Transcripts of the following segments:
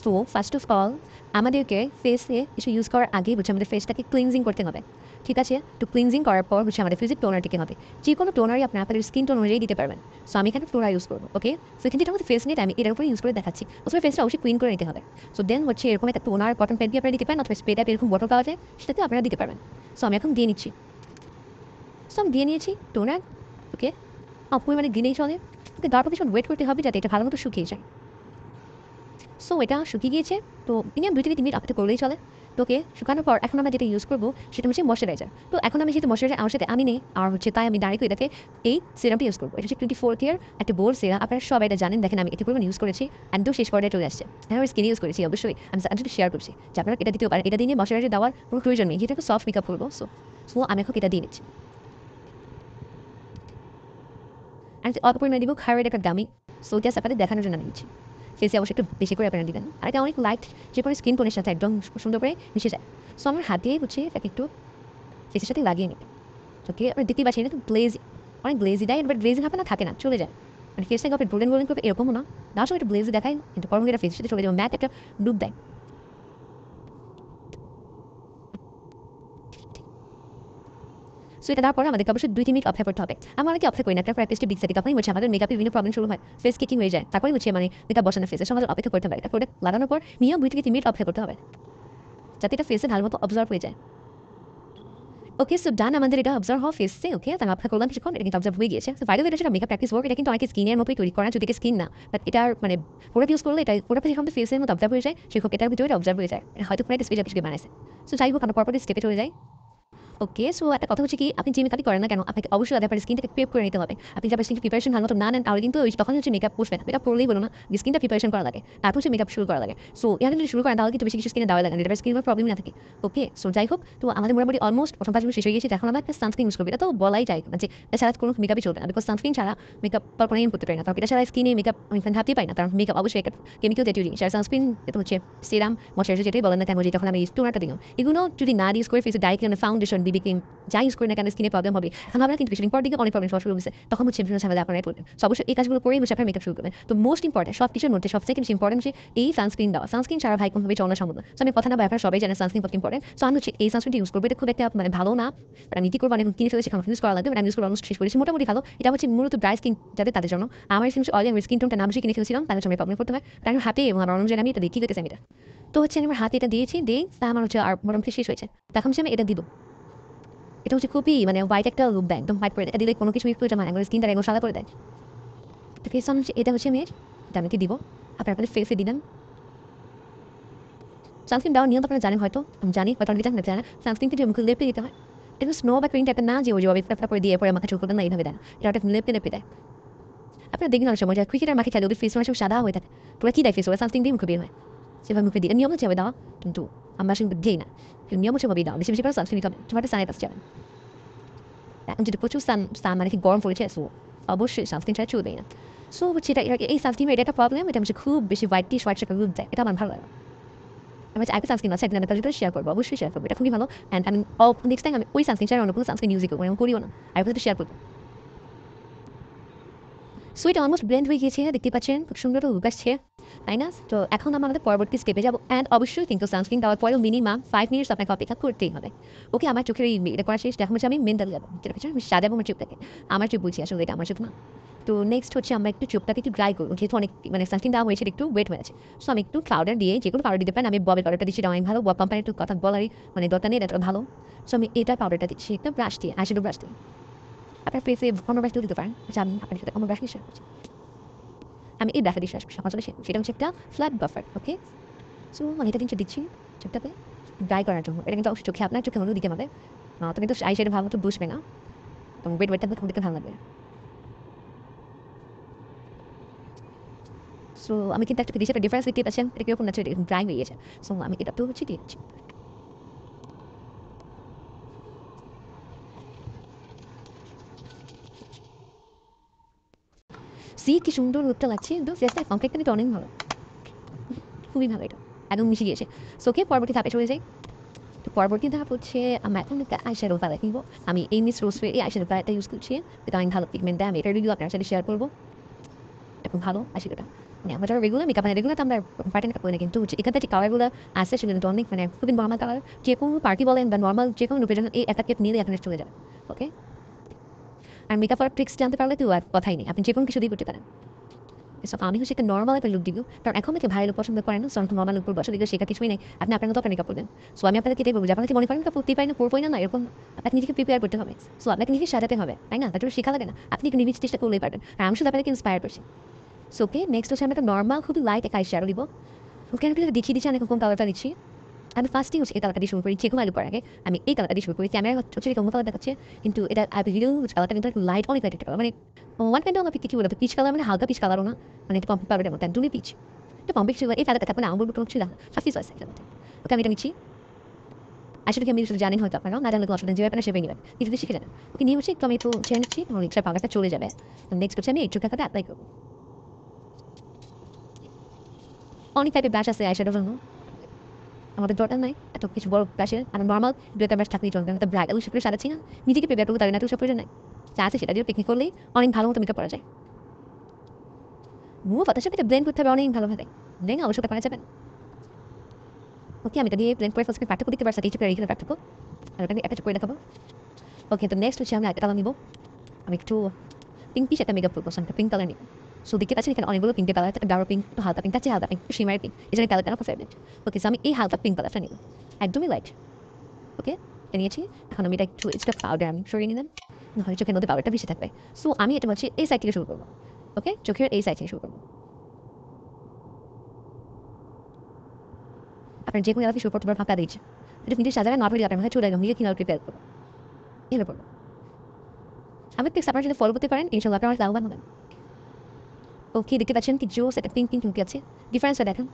So first of all আমাদেরকে ফেসে কিছু ইউজ করার আগেই হচ্ছে আমাদের ফেসটাকে ক্লিনজিং করতে হবে। ঠিক আছে, তো ক্লিনজিং করার পর হচ্ছে আমাদের ফেসে টোনার দিতে হবে। যে কোনো টোনারই আপনি আপনাদের স্কিন টোন অনুযায়ী দিতে পারবেন। সো আমি এখানে ফ্লোরা ইউজ করবো। ওকে, সো এখানে যেটা আমাদের ফেস নিয়ে আমি এটার উপরে ইউজ করে দেখাচ্ছি। প্রথমে ফেসটা অবশ্যই ক্লিন করে নিতে হবে। সো দেন হচ্ছে এরকম একটা টোনার কটন প্যাড দিয়ে আপনারা দিতে পারেন, অথবা স্প্রে টাইপ এরকম বটল পাওয়া যায়, সেটাতে আপনারা দিতে পারবেন। সো আমি এখন দিয়ে নিচ্ছি। সো আমি দিয়ে নিয়েছি টোনার। ওকে, পরিমাণে দিলেই চলে। ওকে, তারপর কিছু ওয়েট করতে হবে যাতে এটা ভালো মতো শুকিয়ে যায়। সো এটা শুকিয়ে গিয়েছে। তো মিনিমাম 2 থেকে 3 মিনিট অপেক্ষা করলেই চলে। তো ওকে, শুকানোর পর এখন আমরা যেটা ইউজ করবো সেটা হচ্ছে ময়শ্চারাইজার। তো এখন আমি যেহেতু ময়শ্চারাইজার আমার সাথে আনি নেই, আর হচ্ছে তাই আমি ডাইরেক্ট এটাকে এই সিরামটা ইউজ করবো। এটা হচ্ছে 24 একটা বোর সিরাম। আপনারা সবাই এটা জানেন, দেখেন আমি এটা পরিমাণ ইউজ করেছি, একদম শেষ পর্যায়ে চলে আসছে। হ্যাঁ, আমি স্কিনে ইউজ করেছি অবশ্যই, আমি একটু শেয়ার করছি যে আপনারা এটা দিতেও পারেন। এটা দিয়ে ময়শ্চারাইজার দেওয়ার কোনো প্রয়োজন নেই, যেটা সফট মেকআপ করবো। সো আমি এখন এটা দিয়ে নিচ্ছি। আর অল্প পরিমাণে দিব খাবারের একটা দামি। সো জাস্ট আপনাদের দেখানোর জন্য নিচ্ছি। ফেসে অবশ্যই একটু বেশি করে আপনারা দিবেন। আর এটা অনেক লাইট, যে কোনো স্কিন টোনের সাথে একদম সুন্দর করে মিশে যায়। সো আমার হাত দিয়ে হচ্ছে এটাকে একটু ফেসের সাথে লাগিয়ে নিই। ওকে, আপনি দেখতেই পাচ্ছেন এটা গ্লেজি, অনেক গ্লেজি দেয়, বাট গ্লেজি হবে না, থাকে না, চলে যায়। মানে ফেসটাকে আপনি গোল্ডেন গোল্ডেন করবে এরকমও না, না সময় একটু গ্লেজি দেখায়, কিন্তু পরবর্তী এটা ফেসের সাথে চলে যাবে, ম্যাট একটা লুক দেয়। সো এটা দেওয়ার পরে আমাদেরকে অবশ্যই 2-3 মিনিট অপেক্ষা করতে হবে। আমরা অনেকে অপেক্ষা করি না, একটা প্র্যাকটিসটি বিগ সেটি তখনই হচ্ছে আমাদের মেকআপে বিভিন্ন প্রবলেম শুরু হয়, ফেস কেকিং হয়ে যায়, তারপরে হচ্ছে মানে মেকআপ বসানো ফেসে আমাদের অপেক্ষা করতে হবে। এটা প্রোডাক্ট লাগানোর পর মিনিমাম 2 থেকে 3 মিনিট অপেক্ষা করতে হবে, যাতে এটা ফেসে ভালো মতো অবজার্ভ হয়ে যায়। ওকে, সো ডান, আমাদের এটা অবজার্ভ হওয়া ফেসে। ওকে, আমি অপেক্ষা করলাম কিছুক্ষণ, এটা কিন্তু অবজার্ভ হয়ে গিয়েছে। সো বাইরে এটা সেটা মেকআপ প্র্যাকটিস ওয়ার্ক, এটা কিন্তু অনেক স্কিনের মতোই তৈরি করা, যদি স্কিন না, বাট এটার মানে প্রোডাক্ট ইউজ করলে এটা প্রোডাক্ট যেরকম ফেসের মতো অবজার্ভ হয়ে যায়, সেরকম এটার ভিতরে অবজার্ভ হয়ে যায়। এটা হয়তো কোনো একটা স্পেশাল কিছু বানাইছে। সো যাই হোক, আমরা পরপরই স্টেপে চলে যাই। ওকে, সো একটা কথা হচ্ছে কি, আপনি যে মেকআপই করেন না কেন, আপনাকে অবশ্যই আপনার স্কিনটাকে প্রেপ করে নিতে হবে। আপনি যদি আপনার স্কিন প্রিপারেশন ভালো মতো না নেন, তাহলে কিন্তু তখন হচ্ছে মেকআপ বসবে না। মেকআপ করলেই বলো না, স্কিনটা প্রিপারেশন করা লাগে, তারপর হচ্ছে মেকআপ শুরু করা লাগে। সো এখানে যদি শুরু করেন তাহলে কিন্তু বেশি কিছু স্কিনে দেওয়া লাগে না, যেটা স্কিনের প্রবলেম না থাকে। ওকে, সো যাই হোক, তো আমাদের মোটামুটি অলমোস্ট প্রথম 5 মিনিট শেষ হয়ে গেছে। এখন আমরা একটা সানস্ক্রিন ইউজ করবো। এটা তো বলাই যায় না যে এটা ছাড়া কোনো মেকআপই চলবে না, বিকজ সানস্ক্রিন ছাড়া মেকআপ কল্পনাই করতে পারি না। কারণ এটা ছাড়া স্কিনে মেকআপ আমি ভাবতেই পারি না, কারণ মেকআপ অবশ্যই একটা কেমিক্যাল জাতীয় জিনিস। আর সানস্ক্রিন এটা হচ্ছে সিরাম, ময়শ্চারাইজার যেটাই বলেন না কেন, যে তখন আমি টোনারটা দিলাম, এগুলো যদি না ইউজ করে ফেসে ডাইরেক্টলি ফাউন্ডেশন, বিবি ক্রিম যা ইউজ করি না কেন, স্কিনে প্রবলেম হবে। এখন আমরা কিন্তু কিছুদিন পর দিকে অনেক প্রবলেম শুরু হয়েছে, তখন হচ্ছে বিভিন্ন ঝামেলা আপনারাই পড়বেন। সো অবশ্যই এই কাজগুলো করেই হচ্ছে আপনার মেকআপ শুরু করবেন। তো মোস্ট ইম্পর্টেন্ট সব কিছুর মধ্যে সবথেকে বেশি ইম্পর্টেন্ট হচ্ছে এই সানস্ক্রিন দেওয়া। সানস্ক্রিন ছাড়া ভাই কোনোভাবে চলনা সম্ভব না। সো আমি কথা না আপনারা সবাই জানেন সানস্ক্রিন কত ইম্পর্টেন্ট। সো আমি হচ্ছে এই সানস্ক্রিনটা ইউজ করবো। এটা খুব একটা মানে ভালো না, আমি নীতি করবো, আমি কিনে ফেলেছি, এখন ইউজ করা লাগবে, বাট আমি ইউজ করে অলমোস্ট শেষ করেছি, মোটামুটি ভালো। এটা হচ্ছে মূলত ড্রাই স্কিন যাদের, তাদের জন্য। আমার স্কিন অয়েলি, আমি স্কিন টোনটা না বেশি কিনে ফেলেছিলাম, তাদের জন্য প্রবলেম করতে হয়। তাই আমি হাতে এবং আমার অনুযায়ী আমি এটা দেখি করতেছি আমি এটা। তো হচ্ছে আমি আমার হাতে এটা দিয়েছি, দিয়ে তা আমার হচ্ছে আর মোটামুটি শেষ হয়েছে। তখন হচ্ছে আমি এটা দিব। এটা হচ্ছে খুবই মানে হোয়াইট একটা লুক দেয়, একদম হোয়াইট করে দেয়। এটা দিলে কোনো কিছু ইউজ করে মানে স্কিনটা একদম সাদা করে দেয়। তো ফেস হচ্ছে এটা হচ্ছে আমি এটা আমি কি দিব, আপনারা আপনাদের ফেসে দিবেন। সানস্ক্রিন দেওয়ার নিয়ম আপনারা জানেন হয়তো, আমি জানি হয়তো অনেকে জানেন না। সানস্ক্রিন কিন্তু মুখে লেপে দিতে হয়। এটা স্নো বা ক্রিম টাইপের না, যে ওই যে ফ্লাপ করে দিয়ে পরে মাথা চুল করবেন না, এইভাবে দেয় না। এটা একটা লেপে লেপে দেয়। আপনারা দেখবেন অনেক সময় যে ক্রিকেটার মাখে খেলে ওদের ফেস অনেক সময় সাদা হয়ে থাকে, পুরো কি দেয় ফেস, ওরা সানস্ক্রিন দিয়ে মুখে বের হয়, সেভাবে মুখে দিয়ে নিয়ম হচ্ছে হবে দেওয়া, কিন্তু আমরা আসলে দিই না। কিন্তু নিয়ম হচ্ছে ভাবেই দেওয়া, বেশি বেশি করে সানস্ক্রিন দিতে হবে, তোমার সানিটাইজ যাবেন। এখন যদি প্রচুর সান মানে কি গরম পড়েছে, সো অবশ্যই সানস্ক্রিন ছাড়া চলবেই না। সো হচ্ছে এটা এই সানস্ক্রিনের এটা একটা প্রবলেম, এটা হচ্ছে খুব বেশি হোয়াইট হোয়াইট একটা রূপ দেয়, এটা আমার ভালো লাগে। আমি আরেকটা সানস্ক্রিন আছে, একদিন আপনার সাথে শেয়ার করবো, অবশ্যই শেয়ার করবো, এটা খুবই ভালো। অ্যান্ড আমি নেক্সট টাইম আমি ওই সানস্ক্রিন ছাড়া অন্য কোনো সানস্ক্রিন ইউজ করবো, এমন করিও না, আর সাথে শেয়ার করবো। সো এটা অলমোস্ট ব্লেন্ড হয়ে গিয়েছে, দেখতে পাচ্ছেন খুব সুন্দর লুক আসছে, তাই না? তো এখন আমরা আমাদের পরবর্তী স্টেপে যাবো। অ্যান্ড অবশ্যই কিন্তু সানস্ক্রিন দেওয়ার পরেও মিনিমাম 5 মিনিটস আপনাকে অপেক্ষা করতেই হবে। ওকে, আমার চোখের এই এটা করা শেষ, এখন হচ্ছে আমি মেন্টাল যাবো, যেটা হচ্ছে আমি সাজাবো আমার চোখটাকে। আমার চোখ বুঝছি আসলে এটা আমার চোখ না। তো নেক্সট হচ্ছে আমরা একটু চোখটাকে একটু ড্রাই করবো, যেহেতু অনেক মানে সানস্ক্রিন দেওয়া হয়েছে, একটু ওয়েট হয়ে আছে। সো আমি একটু পাউডার দিয়ে, যে কোনো পাউডার দিতে পারেন, আমি ববের পাউডারটা দিচ্ছি, এটা অনেক ভালো। বব কোম্পানির একটু কথা বলারই মানে দরকার নেই, এটা ভালো। সো আমি এটা পাউডারটা দিচ্ছি একটা ব্রাশ দিয়ে, আইশ্যাডো ব্রাশ দিয়ে। আপনার ফেসে কোনো ব্রাশ দিতে পারেন, আচ্ছা আমি আপনার সাথে কোনো ব্রাশ দিয়ে শেয়ার করছি। আমি এই ব্রাশটা দিয়ে সকাল চলে সেটা হচ্ছে একটা ফ্ল্যাট বাফার। ওকে, সো আমি এটা জিনিসটা দিচ্ছি চোখটাতে ড্রাই করার জন্য। এটা কিন্তু অবশ্যই চোখে, আপনার চোখে মতো দিতে হবে, তো কিন্তু আই শেডে ভালো মতো বুঝবে না, তো ওয়েটটা দেখতে ভালো লাগবে। সো আমি কিন্তু একটা দিচ্ছি, একটা ডিফারেন্স দেখতে পাচ্ছেন, এটা কিরকম না ড্রাই হয়ে গেছে। সো আমি এটা তো হচ্ছে দিচ্ছি। সি কি সুন্দর লুকটা লাগছে, একদম ফেসটা কমপ্লিটটা কিন্তু অনেক ভালো, খুবই ভালো, এটা একদম মিশে গিয়েছে। সো ওকে, পরবর্তী ধাপে চলে যাই। তো পরবর্তী ধাপ হচ্ছে আমরা এখন একটা আইশ্যাডো প্যালেট কিনবো। আমি এই মিস রোজের এই আইশ্যাডো প্যালেটটা ইউজ করছি, এটা অনেক ভালো পিগমেন্ট দেয়, আমি এটা রিভিউ আপনার সাথে শেয়ার করবো, এখন ভালো আইশ্যাডোটা। আমরা যারা রেগুলার মেকআপ রেগুলার তো আমরা পার্টি মেকআপ করি না, কিন্তু এখান থেকে কালারগুলো আসছে সেগুলো কিন্তু অনেক খুবই নর্মাল কালার, যে কোনো পার্টি বলেন বা নর্মাল যে কোনো রূপে এই একটা কেপ নিলে এখানে চলে যাবে। ওকে, আর মেকআপ আর ট্রিক্স জানতে পারলে তো আর কথাই নেই, আপনি যে কোনো কিছু দিয়ে করতে পারেন। সো আমি হচ্ছে একটা নর্মাল একটা লুক দিব, কারণ এখন থেকে ভারী লুক পছন্দ করেন না, সো নর্মাল লুক করবো, আসলে শেখা কিছুই নেই, আপনি আপনার মতো মেকআপ করবেন। সো আমি আপনাকে এটাই বলবো যে আপনাকে মনে করেন মেকআপ করতেই পারি না, করবোই না, এরকম আপনাকে নিজেকে প্রিপেয়ার করতে হবে। সো আপনাকে নিজে সাজাতে হবে, তাই না? তার জন্য শেখা লাগে না, আপনি একটু নিজে চেষ্টা করলেই পারবেন। আর আমি শুধু আপনাকে ইন্সপায়ার করছি। সো ওকে, নেক্সট হচ্ছে আমি একটা নর্মাল খুবই লাইট একটা আই শ্যাডো দিব। ওকে, আমি দেখিয়ে দিচ্ছি আমি কোন কালারটা দিচ্ছি। আমি ফার্স্টেই হচ্ছে এই কালারটা দিয়ে শুরু করি, যে কোনো আলু করার আগে আমি এই কালারটা দিয়ে শুরু করি। ক্যামেরা হচ্ছে অন্য কালার দেখাচ্ছে, কিন্তু এটা রিয়েল কালারটা কিন্তু একটু লাইট, অনেক লাইট একটা কালার, ওয়ান কাইন্ড আমার কি বলবো, পিচ কালার, হালকা পিচ কালারও না, এটা পম্পি পাউডারের মতো একদমই পিচ, এটা পম্পি ছিল এই কালারটা থাকবে না, আমার বলবো ছিল হাফিজ আছে এটার মধ্যে। ওকে, আমি এটা নিচ্ছি। আসলে কি আমি জানেন হয়তো আপনারা না জানলে কোনো অসুবিধা, যেভাবে সেভাবে নেবেন, কিছু শিখে যাবেন। ওকে, নিয়ে হচ্ছে একটু আমি একটু ছেড়ে নিচ্ছি, আমার রিক্সার পাউডারটা চলে যাবে। নেক্সট হচ্ছে আমি একটু টাকাটা অ্যাপ্লাই করবো। অনেক টাইপের ব্রাশ আছে আইশ্যাডোর জন্য, আমাদের দরকার নাই এত কিছু বড় ব্রাশের, আর নর্মাল দুটো ব্রাশ থাকলেই চলবে। আমি তো ব্রাইডাল হিসেবে করে সাজাচ্ছি না, নিজেকে প্রিপেয়ার করবো, তাই না? সব প্রয়োজন নাই, যা আছে সেটা দিয়ে পিকনিক করলেই অনেক ভালো মতো মেকআপ করা যায়। মুভ অত সাথে ব্লেন্ড করতে হবে অনেক ভালোভাবে, ব্লেন্ড অবশ্যই করা যাবেন। ওকে, আমি এটা দিয়ে ব্লেন্ড করে ফার্স্ট পার্থক্য দেখতে পারছি, কিছু এখানে পার্থক্য, আর ওটা আমি একটা করে দেখাবো। ওকে, তো নেক্সট হচ্ছে আমরা একটা কালার নিব, আমি একটু পিঙ্কিশ একটা মেকআপ করবো, একটা পিঙ্ক কালার নিব। সো দেখতে পাচ্ছেন এখানে অনেকগুলো পিঙ্কের কালার, একটা গাঢ় পিঙ্ক, একটু হালকা পিঙ্ক, তার চেয়ে হালকা পিঙ্ক, একটু শিমারি পিঙ্ক, এই জন্য কালারটা আমার ফেভারিট। ওকে, সো আমি এই হালকা পিঙ্ক কালারটা নিব, একদমই লাইট। ওকে, এটা নিয়েছি। এখন আমি এটা একটু এক্সট্রা পাউডার আমি সরিয়ে নিলাম, নাহলে চোখের মধ্যে পাউডারটা বেশি থাকবে। সো আমি এটা হচ্ছে এই সাইড থেকে শুরু করবো। ওকে, চোখের এই সাইড থেকে শুরু করবো। আপনার যে কোনো এলাকায় শুরু করতে পারবেন, ফাঁকা দিচ্ছে এটা নিজে সাজাবেন, নর্মালি আপনার মাথায় চলে গেলাম নিজে কিভাবে প্রিপেয়ার করবো, এভাবে করবো। আমি টিক্স আপনারা যদি ফলো করতে পারেন, ইনশাল্লাহ আপনার অনেক লাভবান হবেন। ওকে, দেখতে পাচ্ছেন কি জোস একটা পিঙ্ক পিঙ্ক কি আছে, ডিফারেন্সটা দেখেন।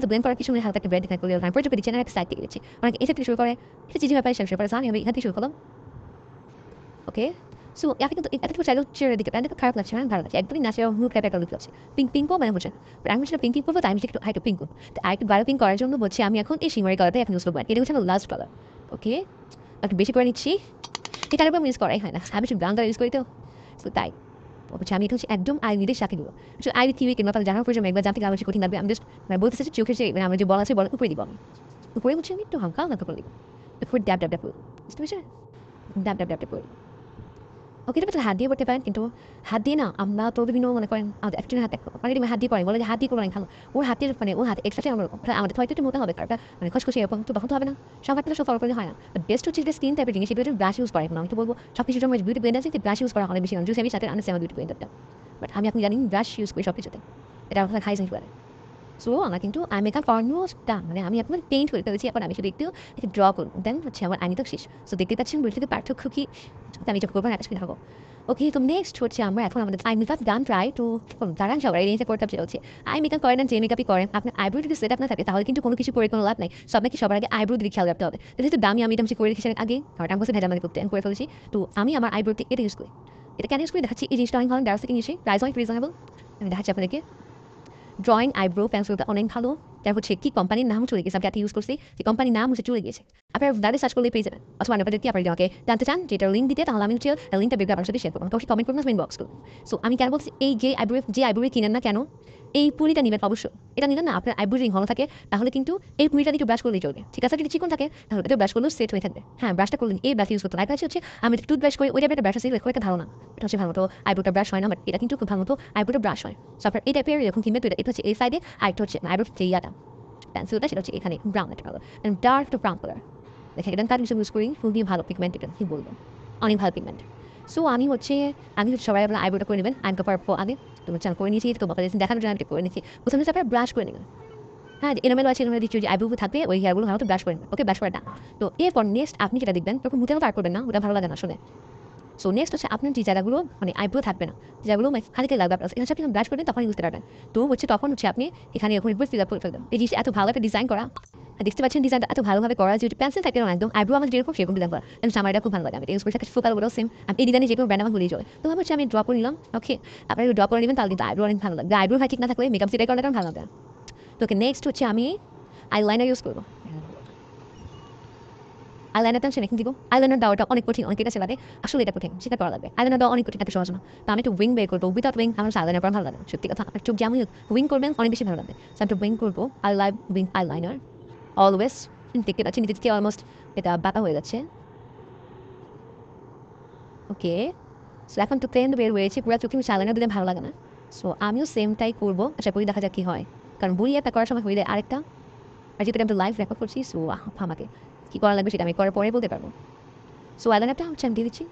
তো ব্লেন্ড করার কিছু হালকা একটা ব্রেড করে আমি পরে চোখে দিচ্ছি না, একটা সাইড থেকে দিচ্ছি, অনেক এই থেকে শুরু করে এটা চিজি ব্যাপারে শেষ করে আমি এখান থেকে শুরু করলাম। ওকে, সো ইয়াকে কিন্তু এত কিছু চাইলেও ছেড়ে দিতে পারেন, খারাপ লাগছে না, ভালো লাগছে, একদমই ন্যাচারাল হুক টাইপের একটা লুক আছে। পিঙ্ক পিঙ্কও মানে হচ্ছে আমি সেটা পিঙ্ক পিঙ্ক করবো, তাই আমি একটু হাইটু পিঙ্ক করবো। তো আর একটু গাঢ় পিঙ্ক করার জন্য হচ্ছে আমি এখন এই শিমারি কালারটা এখন ইউজ করবো, এটা হচ্ছে আমার লাস্ট কালার। ওকে, একটু বেশি করে নিচ্ছি, এটা আরেকবার ইউজ করাই হয় না, আমি একটু ব্রাউন কালার ইউজ করি তো, তো তাই হচ্ছে আমি এটা হচ্ছে একদম আইরিদের সাথে দিব। আইরি থিবি কিংবা তাহলে জানার প্রয়োজন একবার জানতে গেলে বেশি কঠিন লাগবে, আমি জাস্ট বলতেছি যে চোখের যে আমরা যে বল আছে বল উপরে দিব, আমি উপরে হচ্ছে আমি একটু হালকা হালকা করে দিব, উপরে ড্যাব ড্যাব ড্যাব করবো, বুঝতে পেরেছেন? ড্যাব ড্যাব ড্যাব ড্যাব করে। ওকে, এটা হাত দিয়ে করতে পারেন, কিন্তু হাত দিয়ে না আমরা তো বিভিন্ন মনে করেন একজন হাত দেখো হাত দিয়ে পড়ে বলে যে হাত দিয়ে করবো অনেক ভালো, ওর হাতের ওর হাতে এক্সট্রা আমরা আমাদের হয়তো একটু মোটা হবে, কারণ খসখসে এরকম তো তখন তো হবে না, সব একটা সব ফলো করলে হয় না। বেস্ট হচ্ছে যে স্কিন টাইপের জিনিস, সেগুলো ব্রাশ ইউজ করে, আমি তো বলবো সব কিছুর জন্য বিউটি ব্লেন্ডার আছে, ব্রাশ ইউজ করা অনেক বেশি জুস আমি সাথে আনছে আমার বিউটি ব্লেন্ডারটা, বাট আমি আপনি জানি ব্রাশ ইউজ করি সব কিছুতে, এটা আমার খাই জিনিস বলে। সো আমরা কিন্তু আই মেকআপ অলমোস্ট আমি আপনার পেইন্ট করে ফেলেছি, এখন আমি শুধু একটু ড্র করবো, দেন হচ্ছে আমার আইনি তো শেষ। সো দেখতে পাচ্ছেন বলতে পার্থক্য কি, আমি এটা করবো না, এটা থাকবো। ওকে, তো নেক্সট হচ্ছে আমরা এখন আমাদের eye makeup done try to দাঁড়ান সবাই রেঞ্জে করতে হচ্ছে। আই মেকআপ করেন, যে মেকআপই করেন, আপনার আইব্রো যদি সেট আপ না থাকে তাহলে কিন্তু কোনো কিছু করে কোনো লাভ নাই। সো আপনাকে সবার আগে আইব্রো দিকে খেয়াল রাখতে হবে। যেহেতু দামি আমি এটা করে রেখেছি আগে, কারণ আমি বলছি ভেজা আমাকে করতে করে ফেলেছি, তো আমি আমার আইব্রোতে এটা ইউজ করি। এটা কেন ইউজ করি দেখাচ্ছি, এই জিনিসটা অনেক ভালো, ডার্স থেকে নিয়েছি, প্রাইস অনেক রিজনেবল, আমি দেখাচ্ছি আপনাদেরকে। ড্রয়িং আইব্রো পেন্সিলটা অনেক ভালো, তার হচ্ছে কি কোম্পানির নাম চলে গেছে, আমি যাতে ইউজ করছি সেই কোম্পানির নাম হচ্ছে চলে গেছে, আপনারা দাঁড়ে সার্চ করলে পেয়ে যাবেন, অথবা আপনাদের কি আপনারা আমাকে জানতে চান যেটা লিঙ্ক দিতে, তাহলে আমি হচ্ছে লিঙ্কটা বের করে আপনার সাথে শেয়ার করবো, অবশ্যই কমেন্ট করবেন, ইনবক্স করুন। সো আমি কেন বলছি এই যে আইব্রো কিনেন না কেন, এই পুরিটা নেবেন অবশ্যই, এটা নিলেন না আপনার আইব্রো রিং ভালো থাকে, তাহলে কিন্তু এই পুরিটা দিয়ে ব্রাশ করলেই চলবে, ঠিক আছে? যদি চিকন থাকে তাহলে এটা ব্রাশ করলেও সেট হয়ে থাকবে, হ্যাঁ ব্রাশটা করলেন এই ব্রাশ ইউজ করতে লাইক আছে হচ্ছে আমি টুথ ব্রাশ করি, ওই টাইপের ব্রাশ আছে, এটা ভালো না, এটা হচ্ছে ভালো মতো আইব্রোটা ব্রাশ হয় না, বাট এটা কিন্তু খুব ভালো মতো আইব্রোটা ব্রাশ হয়। সো আপনার এই টাইপের এরকম কিনবে, তো এটা হচ্ছে এই সাইডে, আর একটা হচ্ছে আইব্রো যে ইয়াটা পেন্সিলটা, সেটা হচ্ছে এখানে ব্রাউন একটা colour, dark two brown colour, দেখেন এটা তার হিসেবে ইউজ করি, খুবই ভালো পিগমেন্ট, এটা কি বলবো অনেক ভালো পিগমেন্ট। সো আমি হচ্ছে সবাই আপনার আইব্রোটা করে নেবেন, আইন করার পর আগে তুমি চান করে নিয়েছি, তোমাকে দেখানোর জন্য আমি করে নিয়েছি, প্রথমে হচ্ছে আপনার ব্রাশ করে নেবেন, হ্যাঁ এলোমেলো আছে, এলোমেলো দিচ্ছি যে আইব্রো থাকবে ওই হেয়ারগুলো ভালো তো ব্রাশ করে নেবেন, ওকে ব্রাশ করে না। তো এরপর নেক্সট আপনি যেটা দেখবেন তখন মুখের মতো আর করবেন না, ওটা ভালো লাগে না আসলে। সো নেক্সট হচ্ছে আপনার যে জায়গাগুলো আইব্রো থাকবে না, যেগুলো খালিকে লাগবে আপনার, এটা হচ্ছে আপনি ব্রাশ করবেন তখনই বুঝতে পারবেন। তো হচ্ছে তখন হচ্ছে আপনি এখানে এরকম ফিল আপ করে ফেলবেন, এই জিনিসটা এত ভালো একটা ডিজাইন করা, দেখতে পাচ্ছেন ডিজাইনটা এত ভালোভাবে করা, যে পেন্সিল থাকে একদম আইব্রো আমাদের যেরকম সেরকম ডিজাইন করা, আমার এটা খুব ভালো লাগে, আমি ইউজ করে থাকি ফোকালগুলো সেম, আমি এই ডিজাইনে যে কোনো ব্র্যান্ড আমার ভুলেই যায়, তো আমি হচ্ছে আমি ড্র করে নিলাম। ওকে, আপনারা ড্র করে নেবেন, তাহলে কিন্তু আইব্রো অনেক ভালো লাগবে, আইব্রো ঠিক না থাকলে মেকআপ সেটাই করলে ভালো লাগবে। তো ওকে, নেক্সট হচ্ছে আমি আইলাইনার ইউজ করবো। আইলাইনারটা আমি সেখানে দিব। আইলাইনার দেওয়াটা অনেক কঠিন, অনেকের কাছে লাগে আসলে এটা কঠিন, সেটা করা লাগবে। আইলাইনার দেওয়া অনেক কঠিন, এত সহজ না। তো আমি একটু উইং বের করবো, উইদাউট উইং আমার আইলাইনার পরা ভালো লাগে না। সত্যি কথা, আপনার চোখ যেমন উইং করবেন অনেক বেশি ভালো লাগবে। সো আমি একটু উইং করবো, I like wing eyeliner always. দেখতে পাচ্ছি নিচে থেকে অলমোস্ট এটা বাঁকা হয়ে যাচ্ছে। ওকে, সো এখন তো ট্রেন্ড বের হয়েছে, পুরো চোখে মিশে আইলাইনার দিলে ভালো লাগে না। সো আমিও সেমটাই করবো, আশা করি দেখা যাক কী হয়। কারণ বই একটা করার সময় হইলে আরেকটা, আর যেহেতু আমি লাইভ রেকর্ড করছি, সো আমাকে কী করা লাগবে সেটা আমি করার পরে বলতে পারবো। সো আইলাইনারটা হচ্ছে আমি দিয়ে দিচ্ছি।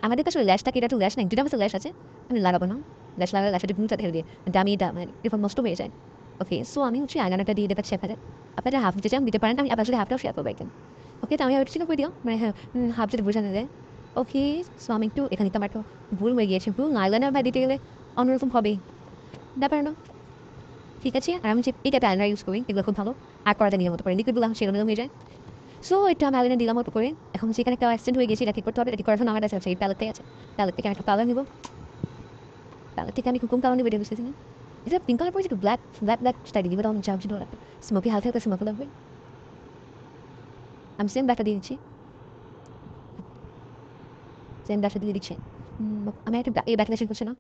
আমাদের তো আসলে ল্যাশটা কি, এটা তো ল্যাশ নাই, দুটা মাসে ল্যাশ আছে, আমি লাগাবো না। ল্যাশ লাগালে ল্যাশের ব্লুটা ঢেলে দিয়ে দামিটা মানে এরকম নষ্ট হয়ে যায়। ওকে, সো আমি হচ্ছে আইলাইনারটা দিয়ে দেখাচ্ছি আপনাদের। আপনারা হাফ দিতে চান দিতে পারেন, আমি আপনার সাথে হাফটাও শেয়ার করবো একদম। ওকে, তো আমি একটু করে দিও, মানে হ্যাঁ হাফ যদি বোঝানো যায়। ওকে, সো আমি একটু এখানে তো আমার একটু ভুল হয়ে গিয়েছে, ভুল আইলাইনার বা দিতে গেলে অন্যরকম হবেই, ব্যাপার না। ঠিক আছে, আর আমি যে এইটা আইলাইনার ইউজ করি, এগুলো খুব ভালো। আর করাতে নিয়ে মতো করে লিকুইডগুলো সেগুলো হয়ে যায়। সো এটা আমি আইলাইনার দিলাম অল্প করে। এখন যেখানে একটা অ্যাক্সিডেন্ট হয়ে গেছে, এটা ঠিক করতে হবে। এটা ঠিক করার জন্য আমার কাছে আছে এই প্যালেটটাই আছে। প্যালেট থেকে আমি একটা কালার নিব, প্যালেট থেকে আমি কোন কালার নিব এটা বুঝতেছি না। এটা পিঙ্ক কালার পরে একটু ব্ল্যাক ব্ল্যাক ব্ল্যাক স্টাইল দিব, তখন যা ভালো লাগবে। স্মোকি হালকা হালকা স্মোকি লাগবে। আমি সেম ব্ল্যাকটা দিয়ে দিচ্ছি, সেম ব্ল্যাকটা দিয়ে দিচ্ছি। আমি একটু এই ব্ল্যাকটা শেষ করছি না।